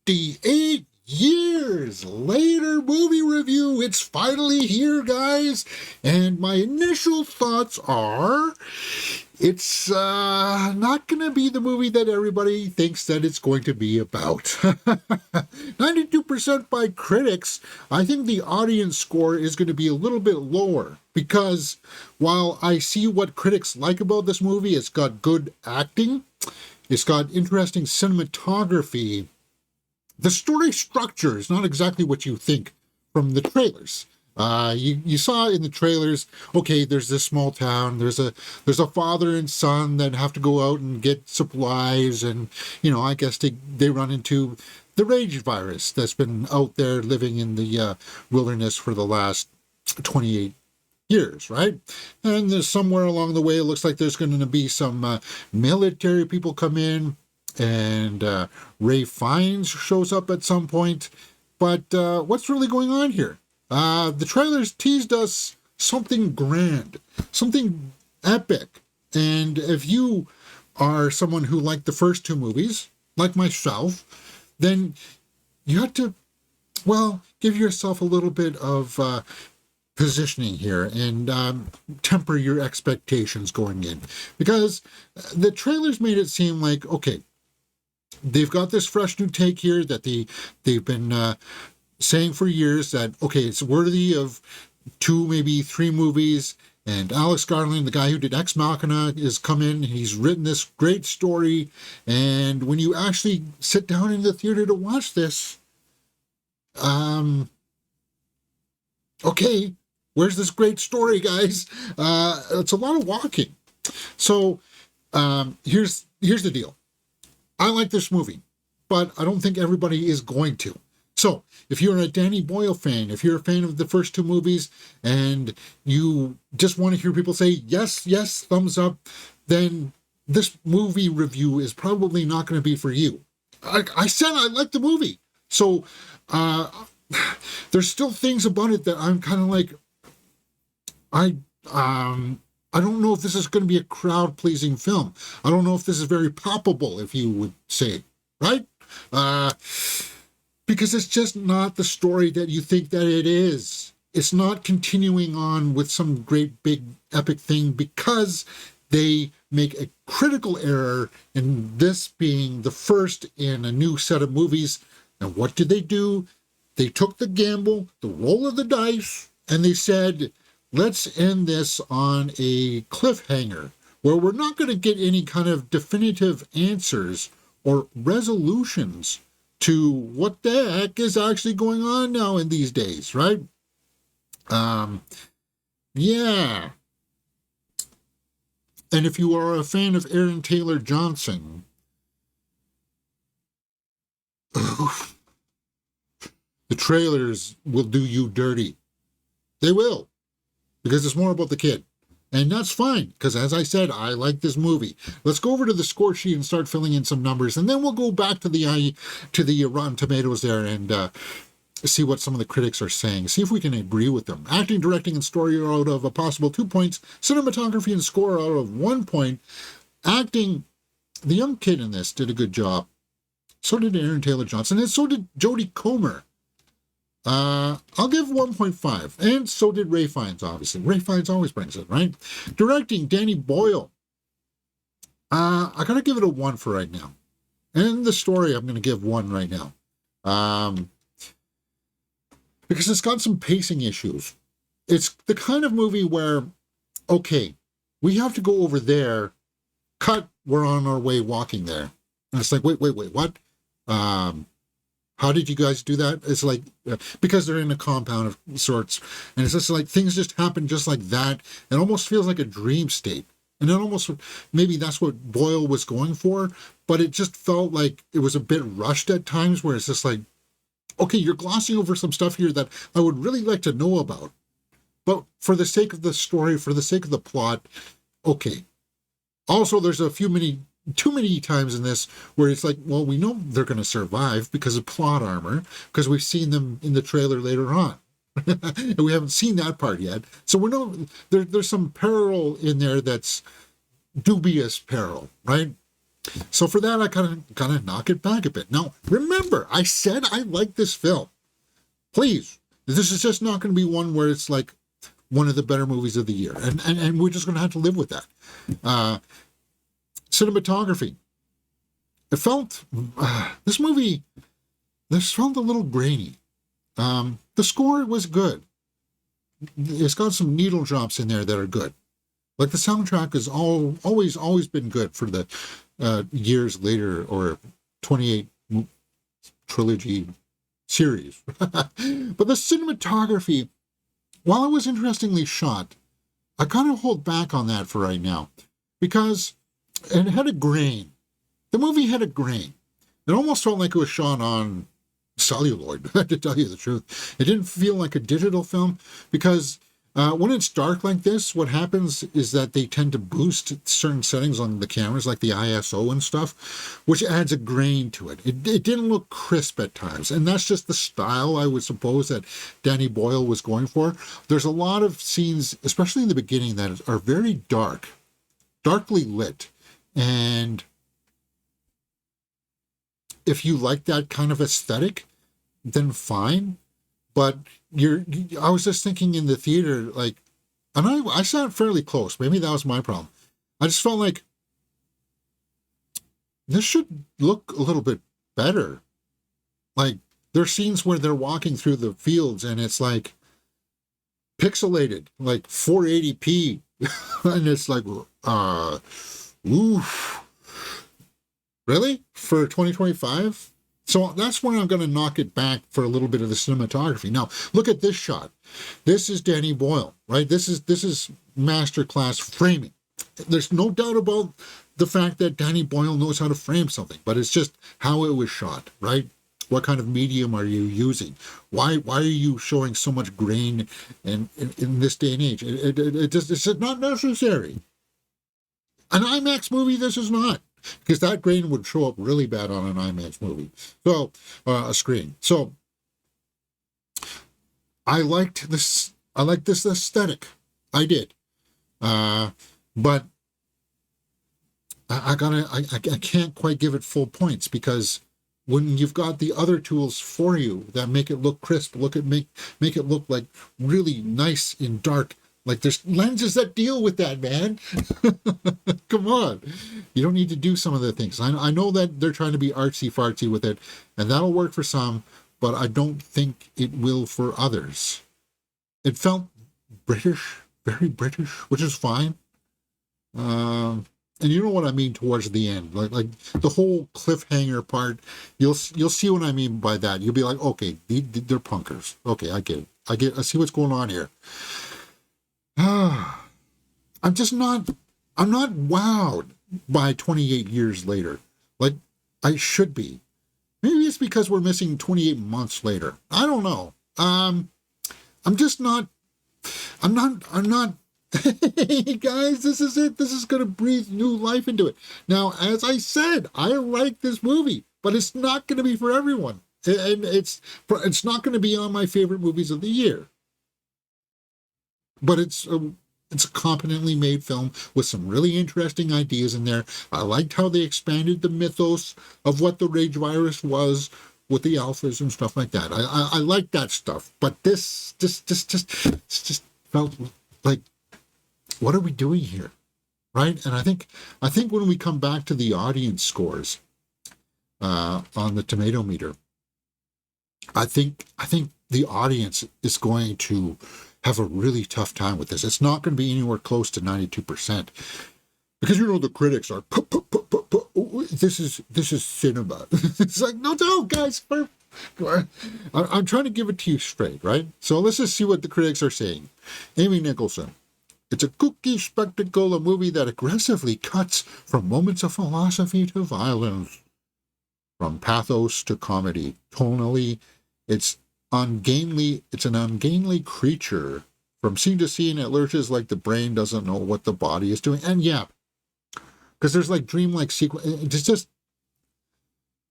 28 years later movie review. It's finally here, guys. And my initial thoughts are it's not going to be the movie that everybody thinks that it's going to be about. 92% by critics. I think the audience score is going to be a little bit lower because while I see what critics like about this movie, it's got good acting, it's got interesting cinematography. The story structure is not exactly what you think from the trailers. You saw in the trailers, okay, there's this small town, there's a father and son that have to go out and get supplies, and I guess they run into the rage virus that's been out there living in the wilderness for the last 28 years, right? And there's somewhere along the way, it looks like there's going to be some military people come in, and Ray Fiennes shows up at some point. But what's really going on here? The trailers teased us something grand, something epic. And if you are someone who liked the first two movies, like myself, then you have to, give yourself a little bit of positioning here and temper your expectations going in. Because the trailers made it seem like, okay, they've got this fresh new take here that they've been saying for years that, okay, it's worthy of 2, maybe 3 movies. And Alex Garland, the guy who did Ex Machina, has come in. He's written this great story. And when you actually sit down in the theater to watch this, okay, where's this great story, guys? It's a lot of walking. So here's the deal. I like this movie, but I don't think everybody is going to. So, if you're a Danny Boyle fan, if you're a fan of the first 2 movies, and you just want to hear people say, yes, yes, thumbs up, then this movie review is probably not going to be for you. I said I like the movie. So, there's still things about it that I'm kind of like, I don't know if this is going to be a crowd-pleasing film. I don't know if this is very palpable, if you would say, right? Because it's just not the story that you think that it is. It's not continuing on with some great, big, epic thing because they make a critical error in this being the first in a new set of movies. And what did they do? They took the gamble, the roll of the dice, and they said, let's end this on a cliffhanger where we're not going to get any kind of definitive answers or resolutions to what the heck is actually going on now in these days, right? Yeah. And if you are a fan of Aaron Taylor Johnson, the trailers will do you dirty. They will. Because it's more about the kid. And that's fine, because as I said, I like this movie. Let's go over to the score sheet and start filling in some numbers, and then we'll go back to the Rotten Tomatoes there and see what some of the critics are saying. See if we can agree with them. Acting, directing, and story are out of a possible 2 points. Cinematography and score are out of 1 point. Acting, the young kid in this did a good job. So did Aaron Taylor Johnson, and so did Jodie Comer. I'll give 1.5, and so did Ray Fiennes, obviously. Ray Fiennes always brings it, right? Directing, Danny Boyle. I gotta give it a 1 for right now. And the story, I'm gonna give 1 right now. Because it's got some pacing issues. It's the kind of movie where, okay, we have to go over there, cut, we're on our way walking there. And it's like, wait, what? How did you guys do that? It's like, because they're in a compound of sorts, and it's just like, things just happen just like that. It almost feels like a dream state. And it almost, maybe that's what Boyle was going for, but it just felt like it was a bit rushed at times, where it's just like, okay, you're glossing over some stuff here that I would really like to know about. But for the sake of the story, for the sake of the plot, okay. Also, there's too many times in this where it's like, well, we know they're going to survive because of plot armor, because we've seen them in the trailer later on. And we haven't seen that part yet. So we know there's some peril in there that's dubious peril, right? So for that, I kind of knock it back a bit. Now, remember, I said I like this film. Please, this is just not going to be one where it's like one of the better movies of the year, and we're just going to have to live with that. Cinematography. It felt this movie. This felt a little grainy. The score was good. It's got some needle drops in there that are good. Like the soundtrack has always been good for the years later or 28 trilogy series. But the cinematography, while it was interestingly shot, I kind of hold back on that for right now because it had a grain. The movie had a grain. It almost felt like it was shot on celluloid, to tell you the truth. It didn't feel like a digital film because when it's dark like this, what happens is that they tend to boost certain settings on the cameras, like the ISO and stuff, which adds a grain to it. It didn't look crisp at times, and that's just the style, I would suppose, that Danny Boyle was going for. There's a lot of scenes, especially in the beginning, that are very dark, darkly lit, and if you like that kind of aesthetic, then fine. But I was just thinking in the theater, like, and I sat fairly close. Maybe that was my problem. I just felt like this should look a little bit better. Like, there's scenes where they're walking through the fields and it's like pixelated, like 480p. And it's like, oof. Really? For 2025? So that's when I'm going to knock it back for a little bit of the cinematography. Now, look at this shot. This is Danny Boyle, right? This is masterclass framing. There's no doubt about the fact that Danny Boyle knows how to frame something, but it's just how it was shot, right? What kind of medium are you using? Why are you showing so much grain in this day and age? It's just not necessary. An IMAX movie, this is not. Because that grain would show up really bad on an IMAX movie. So, a screen. So, I liked this aesthetic. I did. But I can't quite give it full points because when you've got the other tools for you that make it look crisp, make it look like really nice and dark. Like there's lenses that deal with that, man. Come on. You don't need to do some of the things. I know that they're trying to be artsy-fartsy with it, and that'll work for some, but I don't think it will for others. It felt British, very British, which is fine. And you know what I mean towards the end. Like the whole cliffhanger part, you'll see what I mean by that. You'll be like, okay, they're punkers. Okay, I get it. I see what's going on here. I'm not wowed by 28 years later, like I should be. Maybe it's because we're missing 28 months later. I don't know. I'm not, hey guys, this is it. This is going to breathe new life into it. Now, as I said, I like this movie, but it's not going to be for everyone. And it's not going to be on my favorite movies of the year. But it's a competently made film with some really interesting ideas in there. I liked how they expanded the mythos of what the rage virus was with the alphas and stuff like that. I like that stuff. But this just felt like, what are we doing here? Right? And I think when we come back to the audience scores on the Tomatometer, I think the audience is going to have a really tough time with this. It's not going to be anywhere close to 92%. Because the critics are, this is cinema. It's like, no, guys. I'm trying to give it to you straight, right? So let's just see what the critics are saying. Amy Nicholson. It's a kooky spectacle, a movie that aggressively cuts from moments of philosophy to violence, from pathos to comedy. Tonally, it's an ungainly creature. From scene to scene, it lurches like the brain doesn't know what the body is doing. And yeah, because there's like dreamlike sequence. It's just,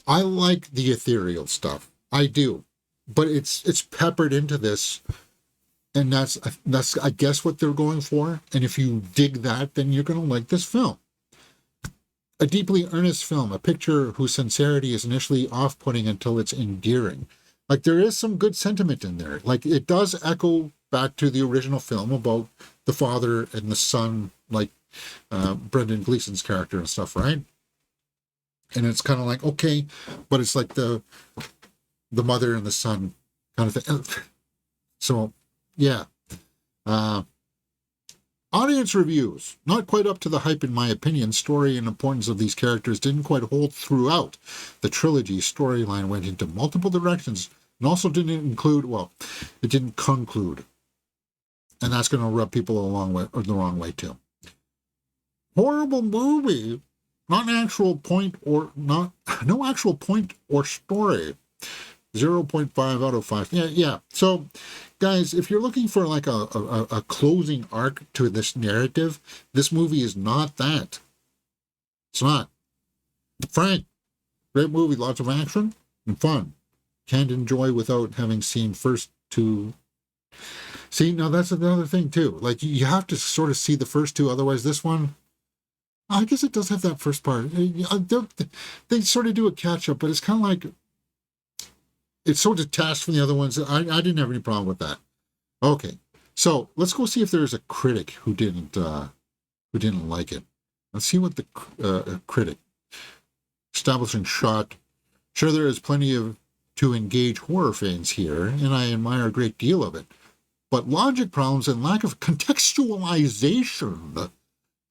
I like the ethereal stuff. I do. But it's peppered into this. And that's I guess what they're going for. And if you dig that, then you're going to like this film. a deeply earnest film, a picture whose sincerity is initially off-putting until it's endearing. Like, there is some good sentiment in there. Like, it does echo back to the original film about the father and the son, like Brendan Gleeson's character and stuff, right? And it's kind of like, okay, but it's like the mother and the son kind of thing. So, yeah. Uh, Audience reviews. Not quite up to the hype in my opinion. Story and importance of these characters didn't quite hold throughout. The trilogy storyline went into multiple directions and also didn't include, well, it didn't conclude. And that's going to rub people the wrong way too. Horrible movie. Not an actual point or not, no actual point or story. 0.5 out of 5. Yeah. So, guys, if you're looking for like a closing arc to this narrative, this movie is not that. It's not. Frank, great movie, lots of action and fun. Can't enjoy without having seen first two. See, now that's another thing too. Like, you have to sort of see the first two, otherwise this one, I guess it does have that first part. They sort of do a catch up, but it's kind of like, it's so detached from the other ones. I didn't have any problem with that. Okay, so let's go see if there's a critic who didn't like it. Let's see what the critic, establishing shot. Sure, there is plenty of to engage horror fans here, and I admire a great deal of it. But logic problems and lack of contextualization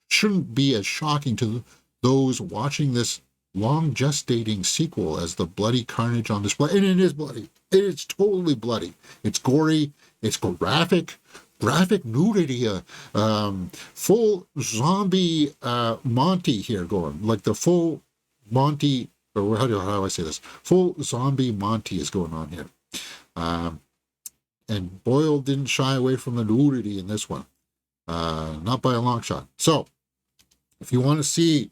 shouldn't be as shocking to those watching this long gestating sequel as the bloody carnage on display. And it is bloody. It's totally bloody. It's gory. It's graphic nudity. Full zombie Monty here going. Like the full Monty, or how do I say this? Full zombie Monty is going on here. And Boyle didn't shy away from the nudity in this one. Not by a long shot. So, if you want to see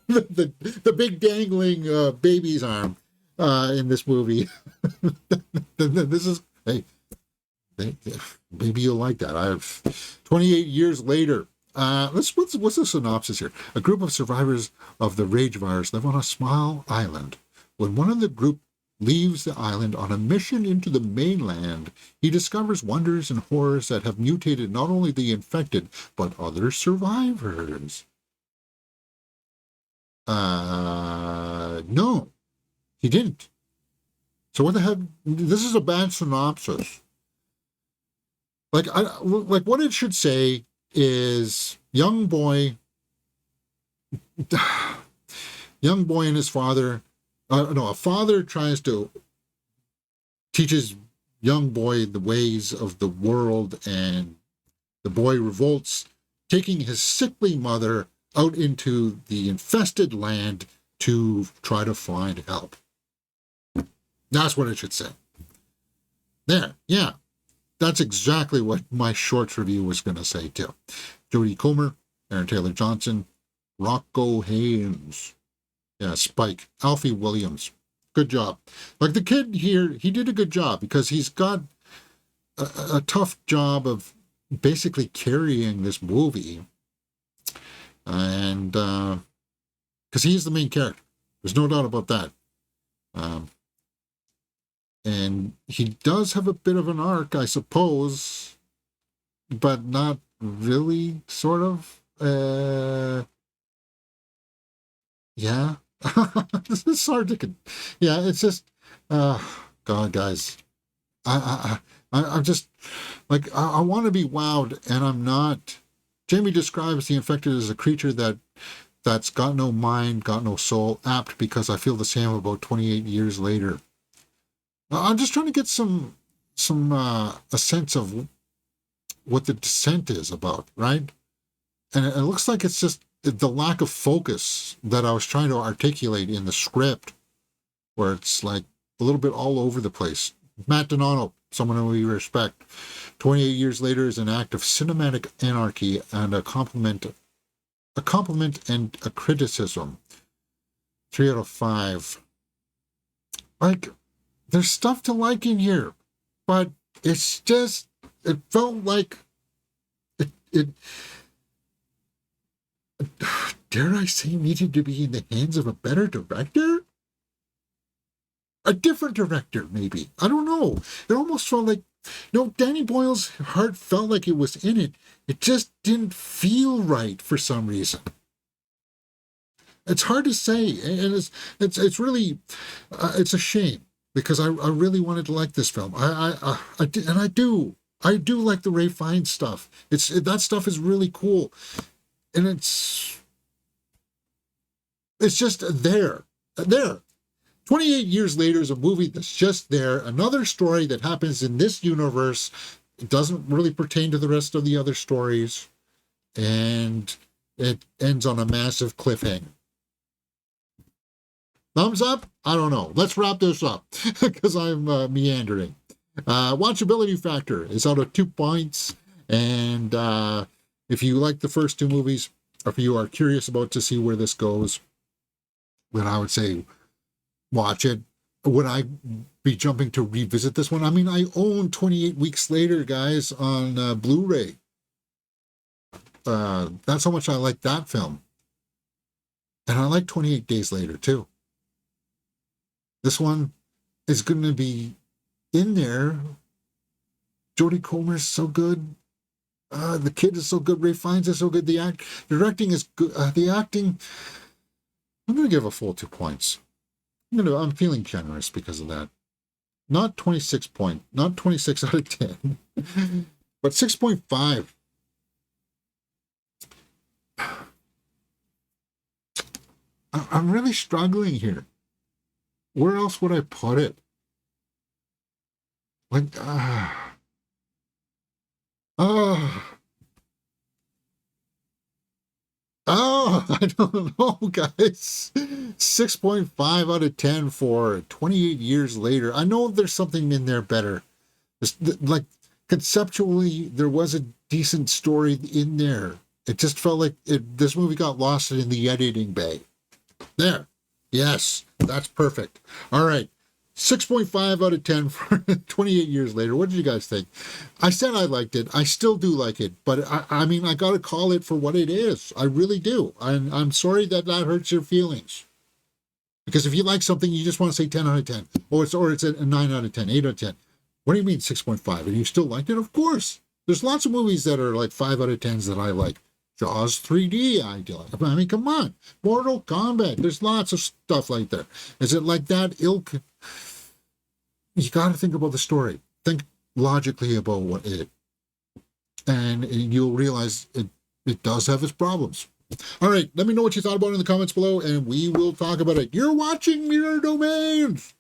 the big dangling baby's arm in this movie, this is, hey, maybe you'll like that. 28 years later. What's the synopsis here? A group of survivors of the rage virus live on a small island. When one of the group leaves the island on a mission into the mainland, he discovers wonders and horrors that have mutated not only the infected, but other survivors. No, he didn't. So what the heck? This is a bad synopsis. Like what it should say is young boy and his father. A father tries to teaches young boy the ways of the world, and the boy revolts, taking his sickly mother out into the infested land to try to find help. That's what it should say. There, yeah. That's exactly what my shorts review was going to say, too. Jodie Comer, Aaron Taylor Johnson, Rocco Haynes. Yeah, Spike. Alfie Williams. Good job. Like, the kid here, he did a good job because he's got a tough job of basically carrying this movie. And because he's the main character. There's no doubt about that. And he does have a bit of an arc, I suppose, but not really, sort of. Yeah. This is hard to... Yeah, it's just... God, guys. I'm just... Like, I want to be wowed, and I'm not... Jamie describes the infected as a creature that's got no mind, got no soul, apt because I feel the same about 28 years later. I'm just trying to get a sense of what the Descent is about, right? And it looks like it's just the lack of focus that I was trying to articulate in the script, where it's like a little bit all over the place. Matt Donato, someone who we respect. 28 years later is an act of cinematic anarchy and a compliment and a criticism. 3 out of 5. Like, there's stuff to like in here, but it's just, it felt like it dare I say, needed to be in the hands of a better director? A different director, maybe. I don't know. It almost felt like, Danny Boyle's heart felt like it was in it. It just didn't feel right for some reason. It's hard to say, and it's really, it's a shame because I really wanted to like this film. I did, and I do like the Ray Fiennes stuff. That stuff is really cool, and it's just there. 28 years later is a movie that's just there. Another story that happens in this universe. It doesn't really pertain to the rest of the other stories, and it ends on a massive cliffhanger. Thumbs up? I don't know. Let's wrap this up because I'm meandering. Watchability factor is out of 2 points. And if you like the first two movies, or if you are curious about to see where this goes, then I would say watch it. Would I be jumping to revisit this one? I mean, I own 28 Weeks Later, guys, on Blu-ray. That's how much I like that film. And I like 28 Days Later, too. This one is going to be in there. Jodie Comer's so good. The kid is so good. Ray Fiennes is so good. The directing is good. The acting, I'm going to give a full 2 points. I'm feeling generous because of that. Not 26 out of 10, but 6.5. I'm really struggling here. Where else would I put it? Like, I don't know, guys. 6.5 out of 10 for 28 years later. I know there's something in there better. Like, conceptually, there was a decent story in there. It just felt like this movie got lost in the editing bay. There. Yes, that's perfect. All right. 6.5 out of 10 for 28 years later. What did you guys think? I said I liked it. I still do like it. But I mean, I got to call it for what it is. I really do. I'm sorry that hurts your feelings. Because if you like something, you just want to say 10 out of 10. Or it's a 9 out of 10, 8 out of 10. What do you mean 6.5? And you still liked it? Of course. There's lots of movies that are like 5 out of 10s that I like. Jaws 3D, I mean, come on. Mortal Kombat. There's lots of stuff like that. Is it like that ilk? You got to think about the story. Think logically about what it, and you'll realize it does have its problems. All right, let me know what you thought about it in the comments below, and we will talk about it. You're watching Mirror Domains.